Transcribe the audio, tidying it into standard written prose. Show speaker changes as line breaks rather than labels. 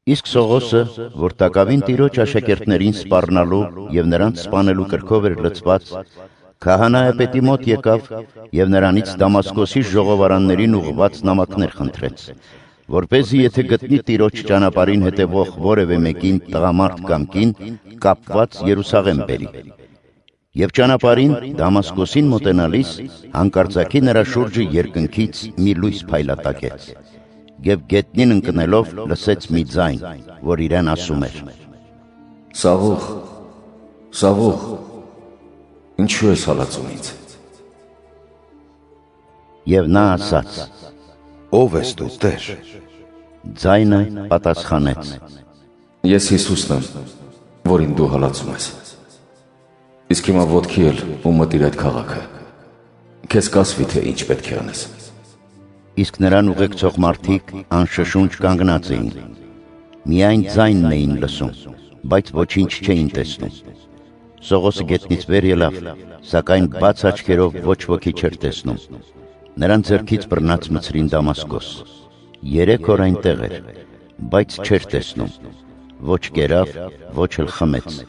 Իսկ Սողոսը, որ տակավին տիրոջ աշակերտներին սպառնալու և նրանց սպանելու կրքով էր լցված, քահանայապետի մոտ եկավ և նրանից Դամասկոսի ժողովարաններին ուղղված նամակներ խնդրեց, որպեսզի եթե գտնի տիրոջ ճանապարհին հետևող որևէ մեկին տղամարդ կամ կին, կապված Երուսաղեմ բերի։ Եվ ճանապարհին Դամասկոսին մոտենալիս հանկարծակի նրա շուրջը երկնքից մի լույս փայլատակեց, և գետնին ընկնելով լսեց մի ձայն, որ իրեն ասում էր.
Սավուղ, Սավուղ, ինչու ես հալածում ինձ։
Եվ նա ասաց.
Ով ես դու, Տեր։
Ձայնը պատասխանեց.
Ես Հիսուսն եմ, որին դու հալածում ես։ Իսկ հիմա ոտքի էլ ու մտիր այդ քաղաքը։ Քեզ կասվի, թե ինչ պետք է անես։
Իսկ նրան ուղեկցող մարդիկ անշշունչ կանգնած էին, միայն ձայնն էին լսում, բայց ոչինչ չէին տեսնում։ Սողոսը գետնից վեր ելավ, սակայն բաց աչքերով ոչ ոքի չէր տեսնում։ Նրան ձեռքից բռնած մցրին Դամասկոս։ 3 օր այնտեղ էր, բայց չէր տեսնում, ոչ կերավ, ոչ էլ խմեց,